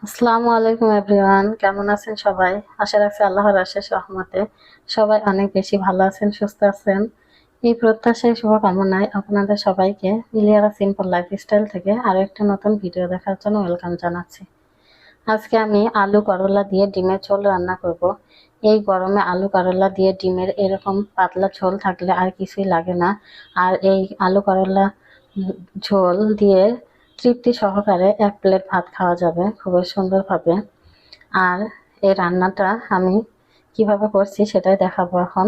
আসসালামু আলাইকুম এভরিওয়ান, কেমন আছেন সবাই? আশা রাখছি আল্লাহর অশেষ রহমতে সবাই অনেক বেশি ভালো আছেন, সুস্থ আছেন। এই প্রত্যাশায় শুভকামনায় আপনাদের সবাইকে ইলিয়ারা সিম্পল লাইফস্টাইল থেকে আরো একটা নতুন ভিডিও দেখার জন্য ওয়েলকাম জানাচ্ছি। আজকে আমি আলু করলা দিয়ে ডিমের ঝোল রান্না করব। এই গরমে আলু করলা দিয়ে ডিমের এরকম পাতলা ঝোল থাকলে আর কিছুই লাগে না। আর এই আলু করলা ঝোল দিয়ে তৃপ্তি সহকারে এক প্লেট ভাত খাওয়া যাবে খুবই সুন্দরভাবে। আর এই রান্নাটা আমি কিভাবে করছি সেটাই দেখাবো এখন।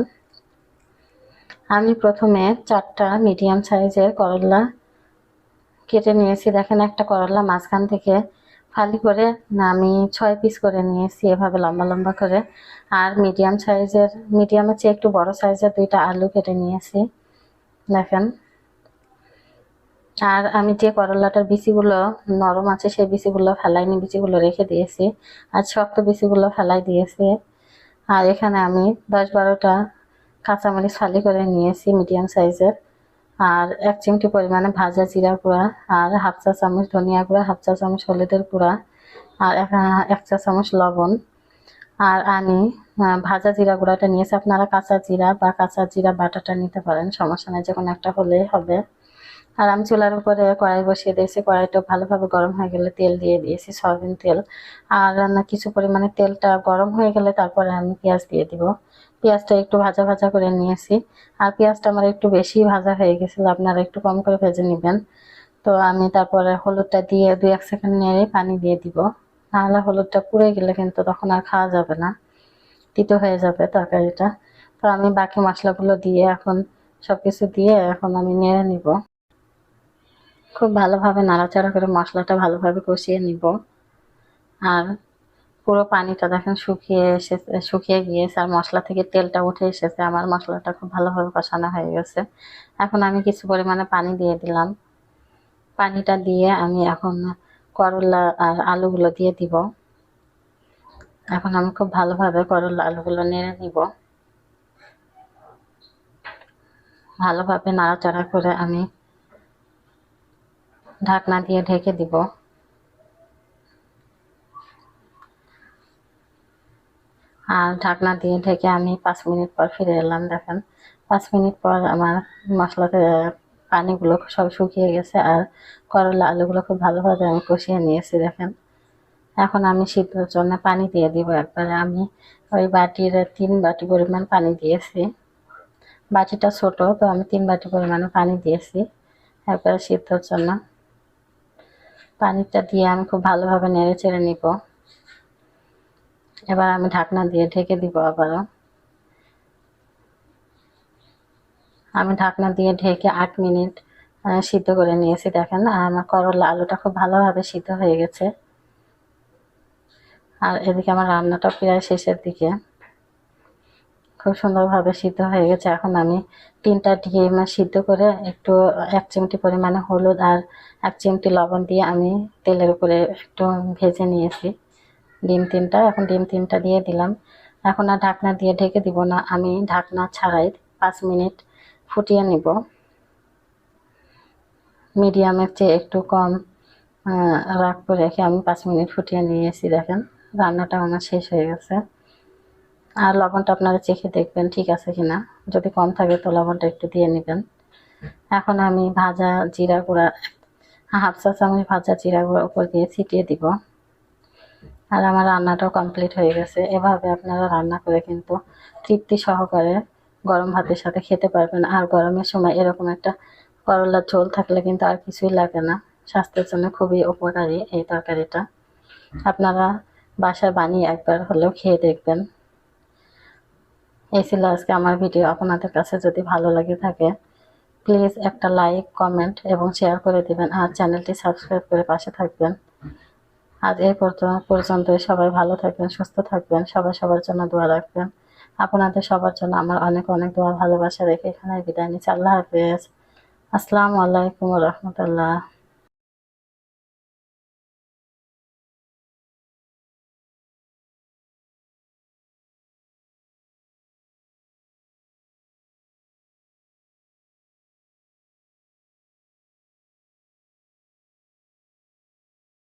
আমি প্রথমে 4টা মিডিয়াম সাইজের করলা কেটে নিয়েছি। দেখেন, একটা করলা মাঝখান থেকে ফালি করে আমি 6 পিস করে নিয়েছি, এভাবে লম্বা লম্বা করে। আর মিডিয়ামের চেয়ে একটু বড় সাইজের 2টা আলু কেটে নিয়েছি, দেখেন। আর আমি যে করলাটার বিচিগুলো নরম আছে সেই বিচিগুলো ফেলাইনি, বিচিগুলো রেখে দিয়েছি। আর শক্ত বিচিগুলো ফেলাই দিয়েছি। আর এখানে আমি 10-12টা কাঁচামরিচ ফালি করে নিয়েছি মিডিয়াম সাইজের। আর 1 চিমটি পরিমাণে ভাজা জিরা গুঁড়া, আর 1/2 চা চামচ ধনিয়া গুঁড়া, 1/2 চা চামচ হলুদের গুঁড়া, আর 1 চা চামচ লবণ। আর আমি ভাজা জিরা গুঁড়াটা নিয়েছি। আপনারা কাঁচা জিরা বা কাঁচা জিরা বাটাটা নিতে পারেন, সমস্যা নেই, যে কোনো একটা হলেই হবে। আর আমি চুলার উপরে কড়াই বসিয়ে দিয়েছি। কড়াইটা ভালোভাবে গরম হয়ে গেলে তেল দিয়ে দিয়েছি, সয়াবিন তেল। আর কিছু পরিমাণে তেলটা গরম হয়ে গেলে তারপরে আমি পেঁয়াজ দিয়ে দিব। পেঁয়াজটা একটু ভাজা ভাজা করে নিয়েছি। আর পেঁয়াজটা আমার একটু বেশি ভাজা হয়ে গেছিলো, আপনারা একটু কম করে ভেজে নেবেন। তো আমি তারপরে হলুদটা দিয়ে 2-1 সেকেন্ড নেড়ে পানি দিয়ে দিব। নাহলে হলুদটা পুড়ে গেলে কিন্তু তখন আর খাওয়া যাবে না, তিতো হয়ে যাবে তরকারিটা। তো আমি বাকি মশলাগুলো দিয়ে এখন সবকিছু দিয়ে এখন আমি নেড়ে নিব। খুব ভালোভাবে নাড়াচাড়া করে মশলাটা ভালোভাবে কষিয়ে নিব। আর পুরো পানিটা দেখেন শুকিয়ে গিয়েছে, আর মশলা থেকে তেলটা উঠে এসেছে। আমার মশলাটা খুব ভালোভাবে কষানো হয়ে গেছে। এখন আমি কিছু পরিমাণে পানি দিয়ে দিলাম। পানিটা দিয়ে আমি এখন করলা আর আলুগুলো দিয়ে দিব। এখন আমি খুব ভালোভাবে করলা আলুগুলো নেড়ে নিব। ভালোভাবে নাড়াচাড়া করে আমি ঢাকনা দিয়ে ঢেকে দিব। আর ঢাকনা দিয়ে ঢেকে আমি 5 মিনিট পর ফিরে এলাম। দেখেন, 5 মিনিট পর আমার মশলাতে পানিগুলো সব শুকিয়ে গেছে, আর করলা আলুগুলো খুব ভালোভাবে আমি কষিয়ে নিয়েছি। দেখেন, এখন আমি সিদ্ধর জন্য পানি দিয়ে দিব একবারে। আমি ওই বাটির 3 বাটি পরিমাণ পানি দিয়েছি। বাটিটা ছোট, তো আমি 3 বাটি পরিমাণে পানি দিয়েছি একবারে সিদ্ধর জন্য। পানিটা দিয়ে আমি খুব ভালোভাবে নেড়ে চেড়ে নিব। এবার আমি ঢাকনা দিয়ে ঢেকে দিব আবারও। আমি ঢাকনা দিয়ে ঢেকে 8 মিনিট সিদ্ধ করে নিয়েছি। দেখেন, আমার করলা আলুটা খুব ভালোভাবে সিদ্ধ হয়ে গেছে। আর এদিকে আমার রান্নাটা প্রায় শেষের দিকে, খুব সুন্দরভাবে সিদ্ধ হয়ে গেছে। এখন আমি 3টা ডিম সিদ্ধ করে একটু 1 চিমটি পরিমাণে হলুদ আর 1 চিমটি লবণ দিয়ে আমি তেলের উপরে একটু ভেজে নিয়েছি ডিম 3টা। এখন ডিম 3টা দিয়ে দিলাম। এখন আর ঢাকনা দিয়ে ঢেকে দিব না, আমি ঢাকনা ছাড়াই 5 মিনিট ফুটিয়ে নিব। মিডিয়ামের চেয়ে একটু কম রাগ করে রেখে আমি 5 মিনিট ফুটিয়ে নিয়েছি। দেখেন, রান্নাটা আমার শেষ হয়ে গেছে। আর লবণটা আপনারা চেখে দেখবেন ঠিক আছে কিনা, যদি কম থাকে তো লবণটা একটু দিয়ে নেবেন। এখন আমি ভাজা জিরা গুঁড়া 1/2 চা চামচ ভাজা জিরা গুঁড়া উপর দিয়ে ছিটিয়ে দিব। আর আমার রান্নাটাও কমপ্লিট হয়ে গেছে। এভাবে আপনারা রান্না করে কিন্তু তৃপ্তি সহকারে গরম ভাতের সাথে খেতে পারবেন। আর গরমের সময় এরকম একটা করলার ঝোল থাকলে কিন্তু আর কিছুই লাগে না। স্বাস্থ্যের জন্য খুবই উপকারী এই তরকারিটা। আপনারা বাসায় বানিয়ে একবার হলেও খেয়ে দেখবেন। এই ছিল আজকে আমার ভিডিও। আপনাদের কাছে যদি ভালো লাগে থাকে প্লিজ একটা লাইক, কমেন্ট এবং শেয়ার করে দিবেন। আর চ্যানেলটি সাবস্ক্রাইব করে পাশে থাকবেন। আজ এই পর্যন্তই। সবাই ভালো থাকবেন, সুস্থ থাকবেন, সবাই সবার জন্য দোয়া রাখবেন। আপনাদের সবার জন্য আমার অনেক অনেক দোয়া ভালোবাসা রেখে এখানে বিদায় নিচ্ছি। আল্লাহ হাফেজ। আসসালামু আলাইকুম ওয়া রাহমাতুল্লাহ।